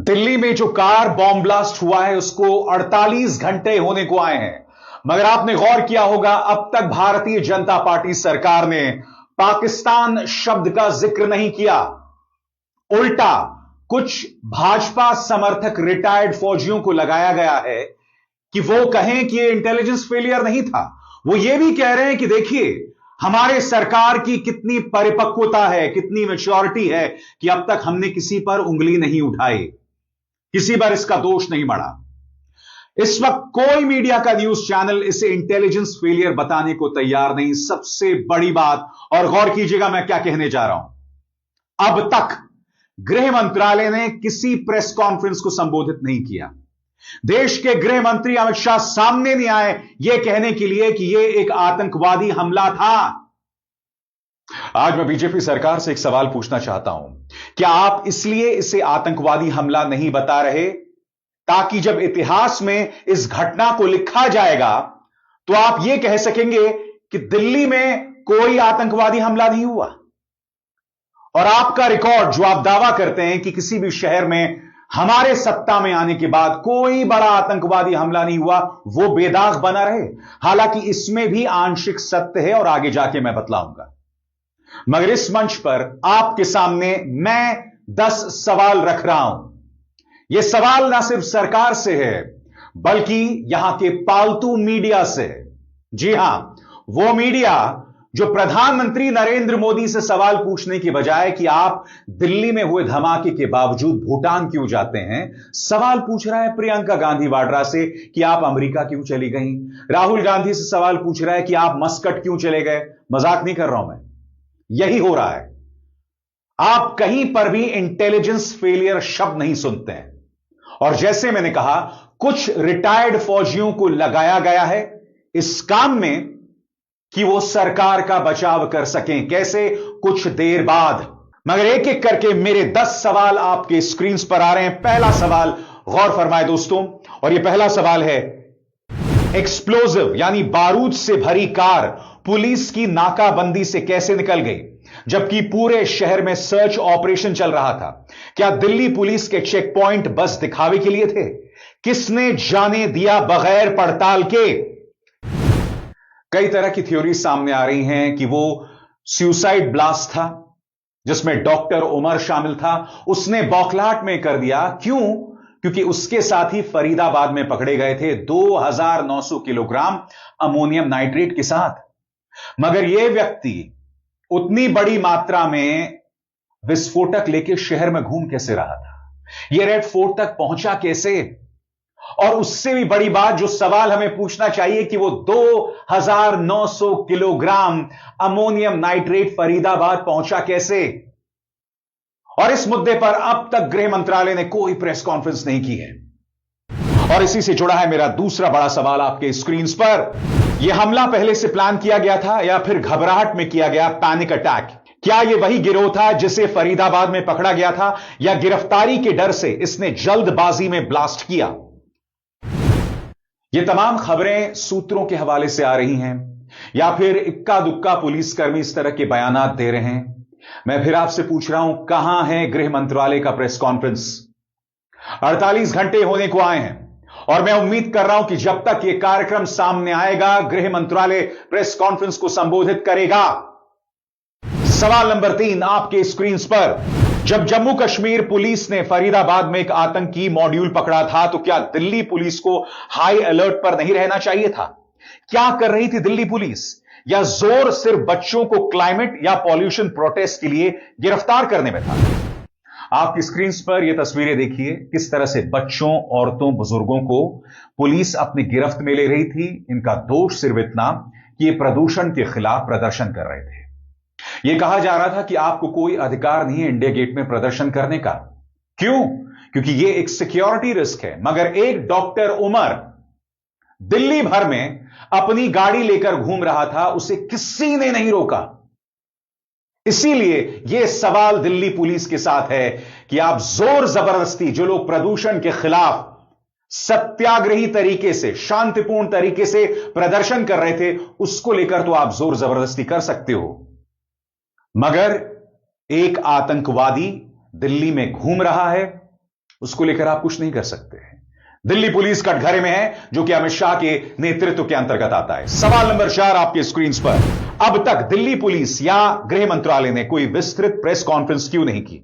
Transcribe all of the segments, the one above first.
दिल्ली में जो car bomb blast हुआ है उसको 48 घंटे होने को आए हैं, मगर आपने गौर किया होगा अब तक भारतीय जनता पार्टी सरकार ने पाकिस्तान शब्द का जिक्र नहीं किया। उल्टा कुछ भाजपा समर्थक रिटायर्ड फौजियों को लगाया गया है कि वो कहें कि ये इंटेलिजेंस फेलियर नहीं था। वो ये भी कह रहे हैं कि देखिए हमारे सरकार की कितनी परिपक्वता है, कितनी मैच्योरिटी है कि अब तक हमने किसी पर उंगली नहीं उठाई, किसी पर इसका दोष नहीं बढ़ा। इस वक्त कोई मीडिया का न्यूज चैनल इसे इंटेलिजेंस फेलियर बताने को तैयार नहीं। सबसे बड़ी बात, और गौर कीजिएगा मैं क्या कहने जा रहा हूं, अब तक गृह मंत्रालय ने किसी प्रेस कॉन्फ्रेंस को संबोधित नहीं किया। देश के गृह मंत्री अमित शाह सामने नहीं आए यह कहने के लिए कि यह एक आतंकवादी हमला था। आज मैं बीजेपी सरकार से एक सवाल पूछना चाहता हूं, क्या आप इसलिए इसे आतंकवादी हमला नहीं बता रहे ताकि जब इतिहास में इस घटना को लिखा जाएगा तो आप यह कह सकेंगे कि दिल्ली में कोई आतंकवादी हमला नहीं हुआ? और आपका रिकॉर्ड जो आप दावा करते हैं कि किसी भी शहर में हमारे सत्ता में आने के बाद कोई बड़ा आतंकवादी हमला नहीं हुआ, वो बेदाग बना रहे। हालांकि इसमें भी आंशिक सत्य है और आगे जाके मैं बतलाऊंगा। मगर इस मंच पर आपके सामने मैं 10 सवाल रख रहा हूं। यह सवाल ना सिर्फ सरकार से है बल्कि यहां के पालतू मीडिया से। जी हां, वो मीडिया जो प्रधानमंत्री नरेंद्र मोदी से सवाल पूछने की बजाय कि आप दिल्ली में हुए धमाके के बावजूद भूटान क्यों जाते हैं, सवाल पूछ रहा है प्रियंका गांधी वाड्रा से कि आप अमेरिका क्यों चली गई। राहुल गांधी से सवाल पूछ रहा है कि आप मस्कट क्यों चले गए। मजाक नहीं कर रहा हूं मैं, यही हो रहा है। आप कहीं पर भी इंटेलिजेंस फेलियर शब्द नहीं सुनते हैं। और जैसे मैंने कहा, कुछ रिटायर्ड फौजियों को लगाया गया है इस काम में कि वो सरकार का बचाव कर सकें। कैसे? कुछ देर बाद। मगर एक एक करके मेरे 10 सवाल आपके स्क्रीन पर आ रहे हैं। पहला सवाल, गौर फरमाए दोस्तों, और यह पहला सवाल है, एक्सप्लोजिव यानी बारूद से भरी कार पुलिस की नाकाबंदी से कैसे निकल गई जबकि पूरे शहर में सर्च ऑपरेशन चल रहा था? क्या दिल्ली पुलिस के चेक पॉइंट बस दिखावे के लिए थे? किसने जाने दिया बगैर पड़ताल के? कई तरह की थ्योरी सामने आ रही हैं कि वो सुसाइड ब्लास्ट था जिसमें डॉक्टर उमर शामिल था। उसने बौखलाहट में कर दिया। क्यों? क्योंकि उसके साथी फरीदाबाद में पकड़े गए थे 2900 किलोग्राम अमोनियम नाइट्रेट के साथ। मगर यह व्यक्ति उतनी बड़ी मात्रा में विस्फोटक लेकर शहर में घूम कैसे रहा था? यह रेड फोर्ट तक पहुंचा कैसे? और उससे भी बड़ी बात जो सवाल हमें पूछना चाहिए कि वो 2900 किलोग्राम अमोनियम नाइट्रेट फरीदाबाद पहुंचा कैसे? और इस मुद्दे पर अब तक गृह मंत्रालय ने कोई प्रेस कॉन्फ्रेंस नहीं की है। और इसी से जुड़ा है मेरा दूसरा बड़ा सवाल आपके स्क्रीन पर। यह हमला पहले से प्लान किया गया था या फिर घबराहट में किया गया पैनिक अटैक? क्या यह वही गिरोह था जिसे फरीदाबाद में पकड़ा गया था या गिरफ्तारी के डर से इसने जल्दबाजी में ब्लास्ट किया? ये तमाम खबरें सूत्रों के हवाले से आ रही हैं या फिर इक्का दुक्का पुलिसकर्मी इस तरह के बयानात दे रहे हैं। मैं फिर आपसे पूछ रहा हूं, कहां है गृह मंत्रालय का प्रेस कॉन्फ्रेंस? 48 घंटे होने को आए हैं और मैं उम्मीद कर रहा हूं कि जब तक यह कार्यक्रम सामने आएगा गृह मंत्रालय प्रेस कॉन्फ्रेंस को संबोधित करेगा। सवाल नंबर 3 आपके स्क्रीन पर, जब जम्मू कश्मीर पुलिस ने फरीदाबाद में एक आतंकी मॉड्यूल पकड़ा था तो क्या दिल्ली पुलिस को हाई अलर्ट पर नहीं रहना चाहिए था? क्या कर रही थी दिल्ली पुलिस? या जोर सिर्फ बच्चों को क्लाइमेट या पॉल्यूशन प्रोटेस्ट के लिए गिरफ्तार करने में था? आपकी स्क्रीन पर यह तस्वीरें देखिए, किस तरह से बच्चों, औरतों, बुजुर्गों को पुलिस अपनी गिरफ्त में ले रही थी। इनका दोष सिर्फ इतना कि ये प्रदूषण के खिलाफ प्रदर्शन कर रहे थे। यह कहा जा रहा था कि आपको कोई अधिकार नहीं है इंडिया गेट में प्रदर्शन करने का। क्यों? क्योंकि यह एक सिक्योरिटी रिस्क है। मगर एक डॉक्टर उमर दिल्ली भर में अपनी गाड़ी लेकर घूम रहा था, उसे किसी ने नहीं रोका। इसीलिए यह सवाल दिल्ली पुलिस के साथ है कि आप जोर जबरदस्ती, जो लोग प्रदूषण के खिलाफ सत्याग्रही तरीके से, शांतिपूर्ण तरीके से प्रदर्शन कर रहे थे, उसको लेकर तो आप जोर जबरदस्ती कर सकते हो। मगर एक आतंकवादी दिल्ली में घूम रहा है उसको लेकर आप कुछ नहीं कर सकते हैं। दिल्ली पुलिस कटघरे में है, जो कि अमित शाह के नेतृत्व के अंतर्गत आता है। सवाल नंबर 4 आपके स्क्रीन पर। अब तक दिल्ली पुलिस या गृह मंत्रालय ने कोई विस्तृत प्रेस कॉन्फ्रेंस क्यों नहीं की?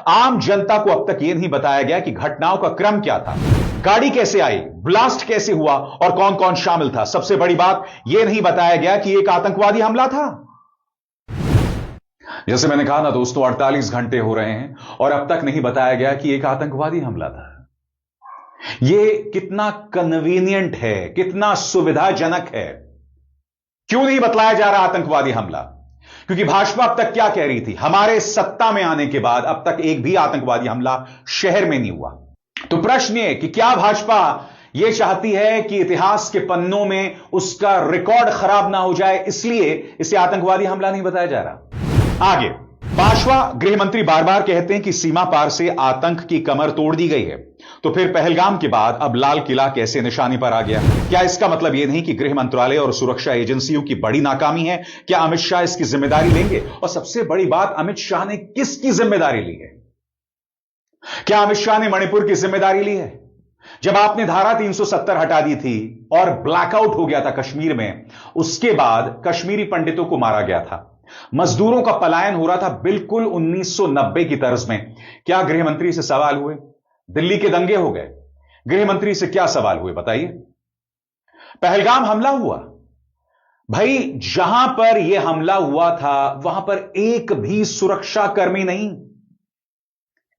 आम जनता को अब तक यह नहीं बताया गया कि घटनाओं का क्रम क्या था, गाड़ी कैसे आई, ब्लास्ट कैसे हुआ और कौन कौन शामिल था। सबसे बड़ी बात यह नहीं बताया गया कि एक आतंकवादी हमला था। जैसे मैंने कहा ना दोस्तों, 48 घंटे हो रहे हैं और अब तक नहीं बताया गया कि एक आतंकवादी हमला था। यह कितना कन्वीनियंट है, कितना सुविधाजनक है। क्यों नहीं बतलाया जा रहा आतंकवादी हमला? क्योंकि भाजपा अब तक क्या कह रही थी, हमारे सत्ता में आने के बाद अब तक एक भी आतंकवादी हमला शहर में नहीं हुआ। तो प्रश्न यह कि क्या भाजपा यह चाहती है कि इतिहास के पन्नों में उसका रिकॉर्ड खराब ना हो जाए, इसलिए इसे आतंकवादी हमला नहीं बताया जा रहा? आगे, भाजपा गृह मंत्री बार बार कहते हैं कि सीमा पार से आतंक की कमर तोड़ दी गई है, तो फिर पहलगाम के बाद अब लाल किला कैसे निशाने पर आ गया? क्या इसका मतलब यह नहीं कि गृह मंत्रालय और सुरक्षा एजेंसियों की बड़ी नाकामी है? क्या अमित शाह इसकी जिम्मेदारी लेंगे? और सबसे बड़ी बात, अमित शाह ने किसकी जिम्मेदारी ली है? क्या अमित शाह ने मणिपुर की जिम्मेदारी ली है? जब आपने धारा 370 हटा दी थी और ब्लैकआउट हो गया था कश्मीर में, उसके बाद कश्मीरी पंडितों को मारा गया था, मजदूरों का पलायन हो रहा था बिल्कुल 1990 की तर्ज में। क्या गृह मंत्री से सवाल हुए? दिल्ली के दंगे हो गए, गृह मंत्री से क्या सवाल हुए बताइए? पहलगाम हमला हुआ, भाई जहां पर यह हमला हुआ था वहां पर एक भी सुरक्षाकर्मी नहीं,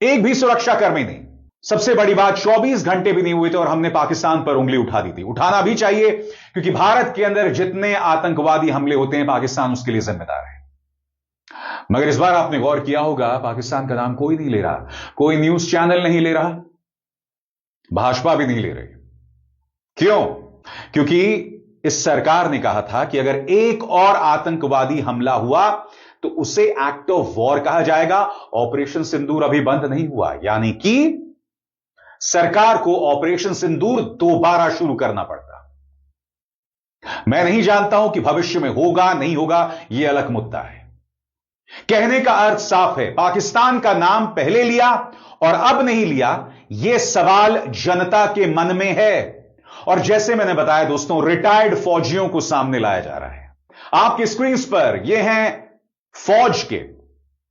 एक भी सुरक्षाकर्मी नहीं। सबसे बड़ी बात, 24 घंटे भी नहीं हुए थे और हमने पाकिस्तान पर उंगली उठा दी थी। उठाना भी चाहिए, क्योंकि भारत के अंदर जितने आतंकवादी हमले होते हैं पाकिस्तान उसके लिए जिम्मेदार है। मगर इस बार आपने गौर किया होगा, पाकिस्तान का नाम कोई नहीं ले रहा, कोई न्यूज चैनल नहीं ले रहा, भाजपा भी नहीं ले रही। क्यों? क्योंकि इस सरकार ने कहा था कि अगर एक और आतंकवादी हमला हुआ तो उसे एक्ट ऑफ वॉर कहा जाएगा। ऑपरेशन सिंदूर अभी बंद नहीं हुआ, यानी कि सरकार को ऑपरेशन सिंदूर दोबारा शुरू करना पड़ता। मैं नहीं जानता हूं कि भविष्य में होगा नहीं होगा, यह अलग मुद्दा है। कहने का अर्थ साफ है, पाकिस्तान का नाम पहले लिया और अब नहीं लिया, यह सवाल जनता के मन में है। और जैसे मैंने बताया दोस्तों, रिटायर्ड फौजियों को सामने लाया जा रहा है। आपके स्क्रीन पर यह हैं फौज के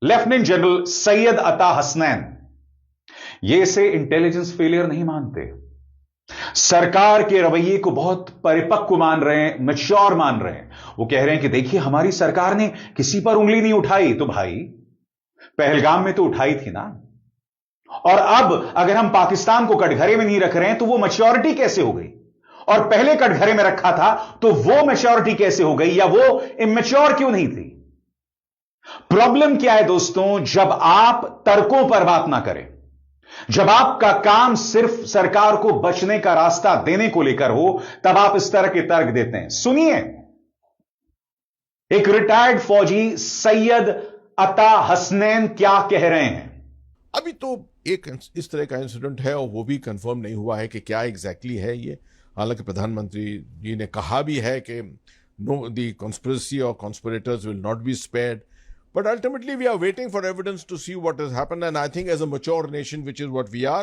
लेफ्टिनेंट जनरल सैयद अता हसनैन। ये इसे इंटेलिजेंस फेलियर नहीं मानते, सरकार के रवैये को बहुत परिपक्व मान रहे हैं, मैच्योर मान रहे हैं। वो कह रहे हैं कि देखिए, हमारी सरकार ने किसी पर उंगली नहीं उठाई। तो भाई पहलगाम में तो उठाई थी ना। और अब अगर हम पाकिस्तान को कटघरे में नहीं रख रहे हैं तो वो मैच्योरिटी कैसे हो गई? और पहले कटघरे में रखा था तो वो मैच्योरिटी कैसे हो गई, या वो इमेच्योर क्यों नहीं थी? प्रॉब्लम क्या है दोस्तों, जब आप तर्कों पर बात ना करें, जब आपका काम सिर्फ सरकार को बचने का रास्ता देने को लेकर हो, तब आप इस तरह के तर्क देते हैं। सुनिए, एक रिटायर्ड फौजी सैयद अता हसनैन क्या कह रहे हैं। अभी तो एक इस तरह का इंसिडेंट है और वो भी कंफर्म नहीं हुआ है कि क्या एग्जैक्टली है ये। हालांकि प्रधानमंत्री जी ने कहा भी है कि नो, द कॉन्स्पिरेसी और conspirators will not be spared, but ultimately we are waiting for evidence to see what has happened, and I think as a mature nation, which is what we are,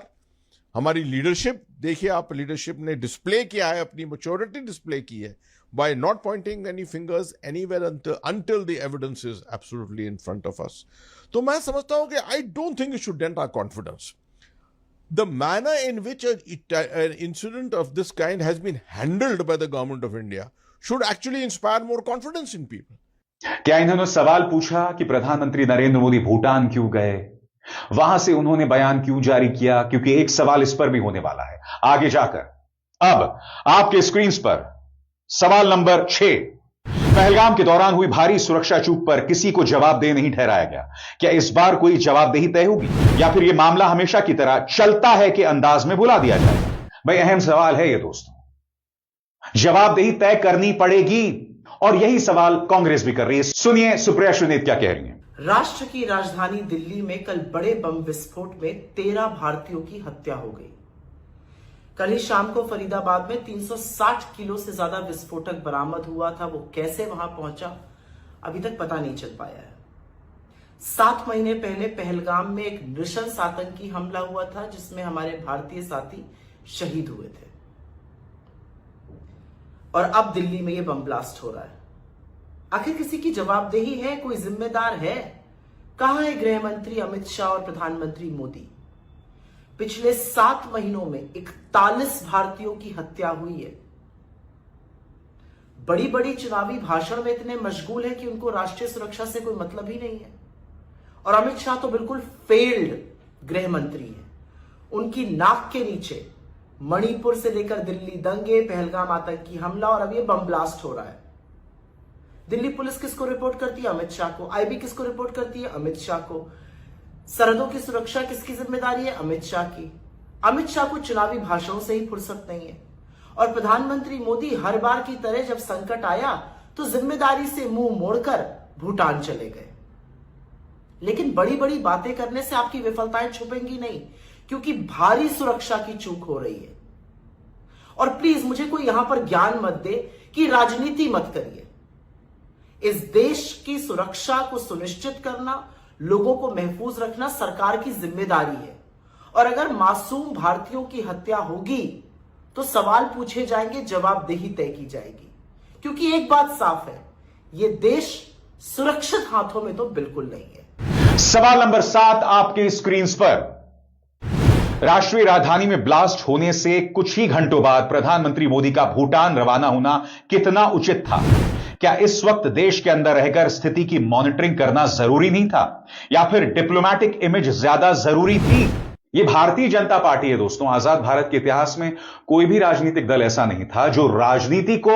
हमारी leadership देखिए, आप leadership ने display किया है, अपनी maturity display की है by not pointing any fingers anywhere until the evidence is absolutely in front of us. तो मैं समझता हूं कि I don't think it should dent our confidence. The manner in which an incident of this kind has been handled by the government of India should actually inspire more confidence in people. क्या इन्होंने सवाल पूछा कि प्रधानमंत्री नरेंद्र मोदी भूटान क्यों गए, वहां से उन्होंने बयान क्यों जारी किया? क्योंकि एक सवाल इस पर भी होने वाला है आगे जाकर। अब आपके स्क्रीन पर सवाल नंबर 6। पहलगाम के दौरान हुई भारी सुरक्षा चूक पर किसी को जवाबदेह नहीं ठहराया गया। क्या इस बार कोई जवाबदेही तय होगी, या फिर यह मामला हमेशा की तरह चलता है कि अंदाज में बुला दिया जाएगा? भाई अहम सवाल है यह दोस्तों, जवाबदेही तय करनी पड़ेगी और यही सवाल कांग्रेस भी कर रही है। सुनिए सुप्रिया श्रीनेत क्या कह रही हैं। राष्ट्र की राजधानी दिल्ली में कल बड़े बम विस्फोट में 13 भारतीयों की हत्या हो गई। कल ही शाम को फरीदाबाद में 360 किलो से ज्यादा विस्फोटक बरामद हुआ था। वो कैसे वहां पहुंचा, अभी तक पता नहीं चल पाया है। 7 महीने पहले पहलगाम में एक नृशंस आतंकी हमला हुआ था जिसमें हमारे भारतीय साथी शहीद हुए थे, और अब दिल्ली में यह बम ब्लास्ट हो रहा है। आखिर किसी की जवाबदेही है? कोई जिम्मेदार है? कहां है गृह मंत्री अमित शाह और प्रधानमंत्री मोदी? पिछले 7 महीनों में 41 भारतीयों की हत्या हुई है। बड़ी बड़ी चुनावी भाषण में इतने मशगूल हैं कि उनको राष्ट्रीय सुरक्षा से कोई मतलब ही नहीं है। और अमित शाह तो बिल्कुल फेल्ड गृह मंत्री है। उनकी नाक के नीचे मणिपुर से लेकर दिल्ली दंगे, पहलगाम आतंकी हमला और अब ये बम ब्लास्ट हो रहा है। दिल्ली पुलिस किसको रिपोर्ट करती है? अमित शाह को। आईबी किसको रिपोर्ट करती है? अमित शाह को। सरहदों की सुरक्षा किसकी जिम्मेदारी है? अमित शाह की। अमित शाह को चुनावी भाषणों से ही फुर्सत नहीं है। और प्रधानमंत्री मोदी हर बार की तरह जब संकट आया तो जिम्मेदारी से मुंह मोड़कर भूटान चले गए। लेकिन बड़ी बड़ी बातें करने से आपकी विफलताएं छुपेंगी नहीं, क्योंकि भारी सुरक्षा की चूक हो रही है। और प्लीज मुझे कोई यहां पर ज्ञान मत दे कि राजनीति मत करिए। इस देश की सुरक्षा को सुनिश्चित करना, लोगों को महफूज रखना सरकार की जिम्मेदारी है। और अगर मासूम भारतीयों की हत्या होगी तो सवाल पूछे जाएंगे, जवाबदेही तय की जाएगी। क्योंकि एक बात साफ है, यह देश सुरक्षित हाथों में तो बिल्कुल नहीं है। सवाल नंबर 7 आपके स्क्रीन पर। राष्ट्रीय राजधानी में ब्लास्ट होने से कुछ ही घंटों बाद प्रधानमंत्री मोदी का भूटान रवाना होना कितना उचित था? क्या इस वक्त देश के अंदर रहकर स्थिति की मॉनिटरिंग करना जरूरी नहीं था, या फिर डिप्लोमैटिक इमेज ज्यादा जरूरी थी? यह भारतीय जनता पार्टी है दोस्तों। आजाद भारत के इतिहास में कोई भी राजनीतिक दल ऐसा नहीं था जो राजनीति को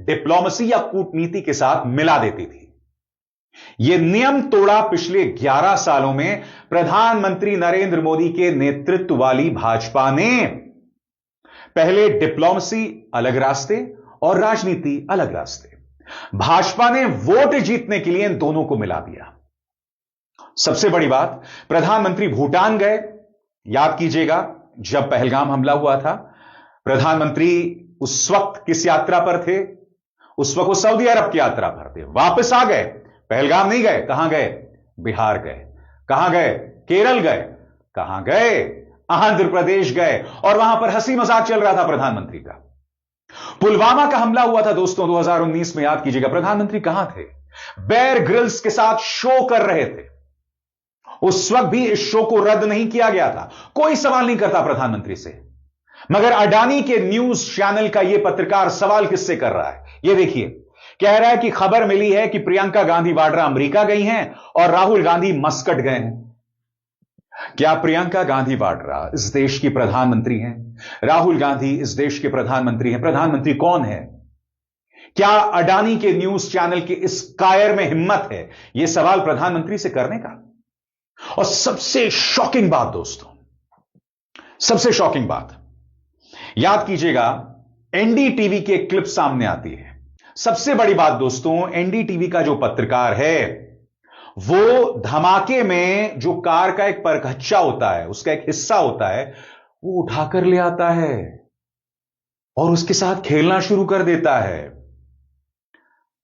डिप्लोमेसी या कूटनीति के साथ मिला देती थी। यह नियम तोड़ा पिछले 11 सालों में प्रधानमंत्री नरेंद्र मोदी के नेतृत्व वाली भाजपा ने। पहले डिप्लोमेसी अलग रास्ते और राजनीति अलग रास्ते। भाजपा ने वोट जीतने के लिए इन दोनों को मिला दिया। सबसे बड़ी बात, प्रधानमंत्री भूटान गए। याद कीजिएगा, जब पहलगाम हमला हुआ था, प्रधानमंत्री उस वक्त किस यात्रा पर थे? उस वक्त वो सऊदी अरब की यात्रा पर थे। वापस आ गए, पहलगाम नहीं गए। कहां गए? बिहार गए। कहां गए? केरल गए। कहां गए? आंध्र प्रदेश गए। और वहां पर हंसी मजाक चल रहा था प्रधानमंत्री का। पुलवामा का हमला हुआ था दोस्तों 2019 में, याद कीजिएगा। प्रधानमंत्री कहां थे? बेयर ग्रिल्स के साथ शो कर रहे थे। उस वक्त भी इस शो को रद्द नहीं किया गया था। कोई सवाल नहीं करता प्रधानमंत्री से। मगर अडानी के न्यूज चैनल का यह पत्रकार सवाल किससे कर रहा है? यह देखिए, कह रहा है कि खबर मिली है कि प्रियंका गांधी वाड्रा अमेरिका गई हैं और राहुल गांधी मस्कट गए हैं। क्या प्रियंका गांधी वाड्रा इस देश की प्रधानमंत्री हैं? राहुल गांधी इस देश के प्रधानमंत्री हैं? प्रधानमंत्री कौन है? क्या अडानी के न्यूज चैनल के इस कायर में हिम्मत है यह सवाल प्रधानमंत्री से करने का? और सबसे शॉकिंग बात दोस्तों, सबसे शॉकिंग बात, याद कीजिएगा, एनडीटीवी के क्लिप सामने आती है। सबसे बड़ी बात दोस्तों, एनडीटीवी का जो पत्रकार है वो धमाके में जो कार का एक परखच्चा होता है, उसका एक हिस्सा होता है, वो उठाकर ले आता है और उसके साथ खेलना शुरू कर देता है।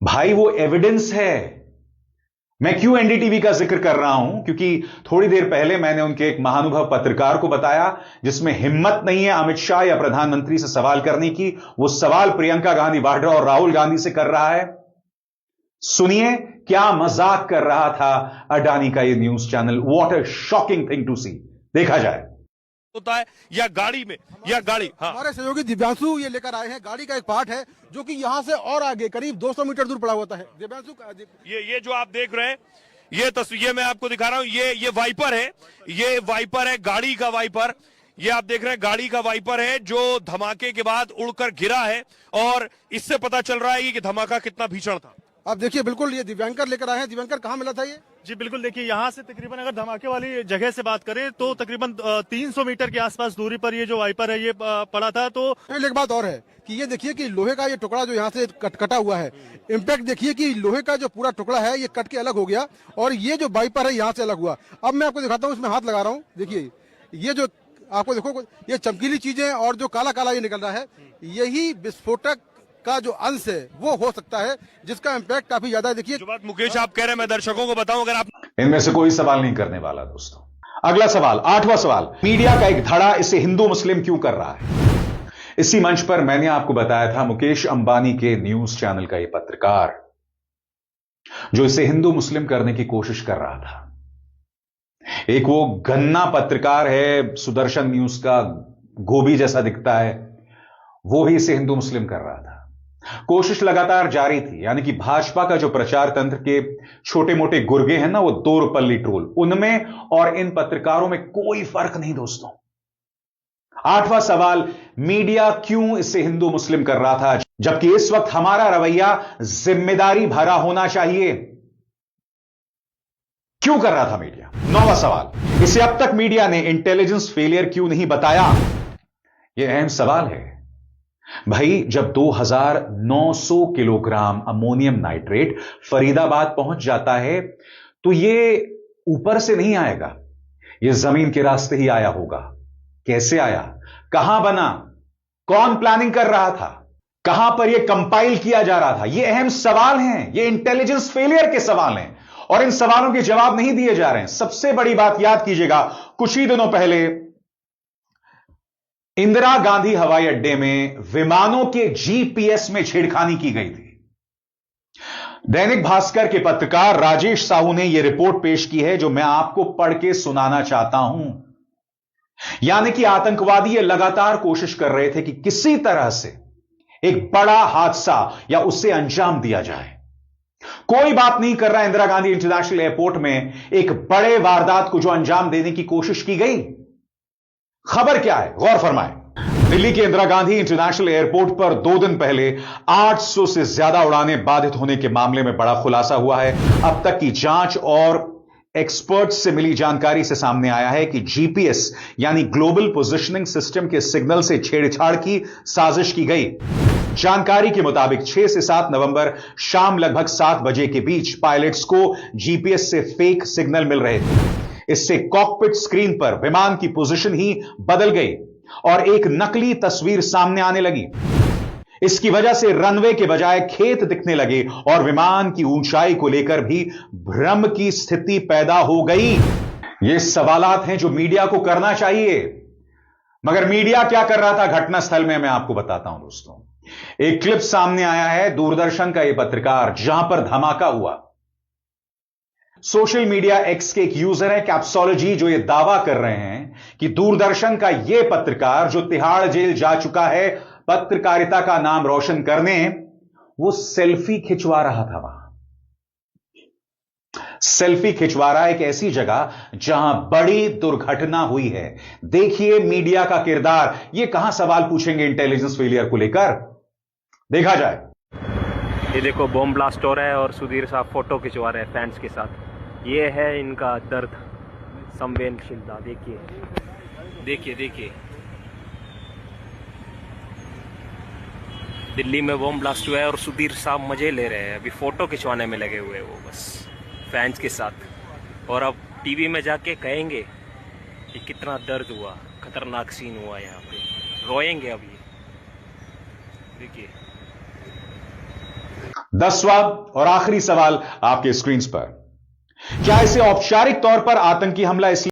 भाई वो एविडेंस है। मैं क्यों एनडीटीवी का जिक्र कर रहा हूं? क्योंकि थोड़ी देर पहले मैंने उनके एक महानुभव पत्रकार को बताया जिसमें हिम्मत नहीं है अमित शाह या प्रधानमंत्री से सवाल करने की। वो सवाल प्रियंका गांधी वाड्रा और राहुल गांधी से कर रहा है। सुनिए क्या मजाक कर रहा था अडानी का ये news channel. What a shocking thing to see. देखा जाए होता है या गाड़ी में या गाड़ी। हाँ। हमारे सहयोगी दिव्यांशु ये लेकर आए हैं। गाड़ी का एक पार्ट है जो कि यहाँ से और आगे करीब 200 मीटर दूर पड़ा होता है। दिव्यांशु ये जो आप देख रहे हैं, ये तस्वीर मैं आपको दिखा रहा हूँ। ये वाइपर है, ये वाइपर है, गाड़ी का वाइपर। ये आप देख रहे हैं गाड़ी का वाइपर है जो धमाके के बाद उड़कर गिरा है और इससे पता चल रहा है कि धमाका कितना भीषण था। आप देखिए, बिल्कुल ये दिव्यांकर लेकर आए हैं। दिव्यांकर, कहाँ मिला था ये? जी बिल्कुल, देखिए यहाँ से तकरीबन अगर धमाके वाली जगह से बात करें तो तकरीबन 300 मीटर के आसपास दूरी पर ये जो वाइपर है ये पड़ा था। तो एक बात और है कि ये देखिए कि लोहे का ये टुकड़ा जो यहाँ से कटा हुआ है, इम्पैक्ट देखिए कि लोहे का जो पूरा टुकड़ा है ये कट के अलग हो गया और ये जो वाइपर है यहाँ से अलग हुआ। अब मैं आपको दिखाता हूँ, इसमें हाथ लगा रहा हूँ। देखिए ये जो आपको देखो ये चमकीली चीजें और जो काला काला ये निकल रहा है, यही विस्फोटक का जो अंश है वो हो सकता है जिसका इम्पैक्ट काफी ज्यादा है। देखिए जो बात मुकेश आप कह रहे हैं, मैं दर्शकों को बताऊं, अगर आप इनमें से कोई सवाल नहीं करने वाला दोस्तों। अगला सवाल, 8वां सवाल, मीडिया का एक धड़ा इसे हिंदू मुस्लिम क्यों कर रहा है? इसी मंच पर मैंने आपको बताया था मुकेश अंबानी के न्यूज चैनल का यह पत्रकार जो इसे हिंदू मुस्लिम करने की कोशिश कर रहा था। एक वो गन्ना पत्रकार है, सुदर्शन न्यूज का, गोभी जैसा दिखता है, वो ही इसे हिंदू मुस्लिम कर रहा था। कोशिश लगातार जारी थी, यानी कि भाजपा का जो प्रचार तंत्र के छोटे मोटे गुर्गे हैं ना, वो दो रुपल्ली ट्रोल, उनमें और इन पत्रकारों में कोई फर्क नहीं दोस्तों। 8वां सवाल, मीडिया क्यों इसे हिंदू मुस्लिम कर रहा था, जबकि इस वक्त हमारा रवैया जिम्मेदारी भरा होना चाहिए? क्यों कर रहा था मीडिया? 9वां सवाल, इसे अब तक मीडिया ने इंटेलिजेंस फेलियर क्यों नहीं बताया? यह अहम सवाल है भाई। जब 2900 किलोग्राम अमोनियम नाइट्रेट फरीदाबाद पहुंच जाता है तो यह ऊपर से नहीं आएगा, यह जमीन के रास्ते ही आया होगा। कैसे आया, कहां बना, कौन प्लानिंग कर रहा था, कहां पर यह कंपाइल किया जा रहा था? यह अहम सवाल हैं, यह इंटेलिजेंस फेलियर के सवाल हैं और इन सवालों के जवाब नहीं दिए जा रहे हैं। सबसे बड़ी बात याद कीजिएगा, कुछ ही दिनों पहले इंदिरा गांधी हवाई अड्डे में विमानों के जीपीएस में छेड़खानी की गई थी। दैनिक भास्कर के पत्रकार राजेश साहू ने यह रिपोर्ट पेश की है जो मैं आपको पढ़ के सुनाना चाहता हूं। यानी कि आतंकवादी ये लगातार कोशिश कर रहे थे कि किसी तरह से एक बड़ा हादसा या उससे अंजाम दिया जाए। कोई बात नहीं कर रहा इंदिरा गांधी इंटरनेशनल एयरपोर्ट में एक बड़े वारदात को जो अंजाम देने की कोशिश की गई। खबर क्या है, गौर फरमाएं। दिल्ली के इंदिरा गांधी इंटरनेशनल एयरपोर्ट पर 2 दिन पहले 800 से ज्यादा उड़ानें बाधित होने के मामले में बड़ा खुलासा हुआ है। अब तक की जांच और एक्सपर्ट्स से मिली जानकारी से सामने आया है कि जीपीएस यानी ग्लोबल पोजिशनिंग सिस्टम के सिग्नल से छेड़छाड़ की साजिश की गई। जानकारी के मुताबिक 6 से 7 नवंबर शाम लगभग 7 बजे के बीच पायलट्स को जीपीएस से फेक सिग्नल मिल रहे थे। इससे कॉकपिट स्क्रीन पर विमान की पोजीशन ही बदल गई और एक नकली तस्वीर सामने आने लगी। इसकी वजह से रनवे के बजाय खेत दिखने लगे और विमान की ऊंचाई को लेकर भी भ्रम की स्थिति पैदा हो गई। ये सवालात हैं जो मीडिया को करना चाहिए, मगर मीडिया क्या कर रहा था घटनास्थल में, मैं आपको बताता हूं दोस्तों। एक क्लिप सामने आया है दूरदर्शन का यह पत्रकार जहां पर धमाका हुआ। सोशल मीडिया एक्स के एक यूजर है कैप्सोलॉजी जो यह दावा कर रहे हैं कि दूरदर्शन का यह पत्रकार जो तिहाड़ जेल जा चुका है पत्रकारिता का नाम रोशन करने, वो सेल्फी खिंचवा रहा था वहां। सेल्फी खिंचवा रहा है एक ऐसी जगह जहां बड़ी दुर्घटना हुई है। देखिए मीडिया का किरदार, ये कहां सवाल पूछेंगे इंटेलिजेंस फेलियर को लेकर, देखा जाए। ये देखो बॉम्ब ब्लास्ट हो रहा है और सुधीर साहब फोटो खिंचवा रहे हैं फैंस के साथ। ये है इनका दर्द, संवेदनशीलता। देखिए देखिए देखिए, दिल्ली में बॉम्ब ब्लास्ट हुआ है और सुधीर साहब मजे ले रहे हैं, अभी फोटो खिंचवाने में लगे हुए हैं वो बस फैंस के साथ। और अब टीवी में जाके कहेंगे कि कितना दर्द हुआ, खतरनाक सीन हुआ, यहाँ पे रोएंगे अब ये। देखिए 10वां और आखिरी सवाल आपके स्क्रीन पर, क्या इसे औपचारिक तौर पर आतंकी हमला इसलिए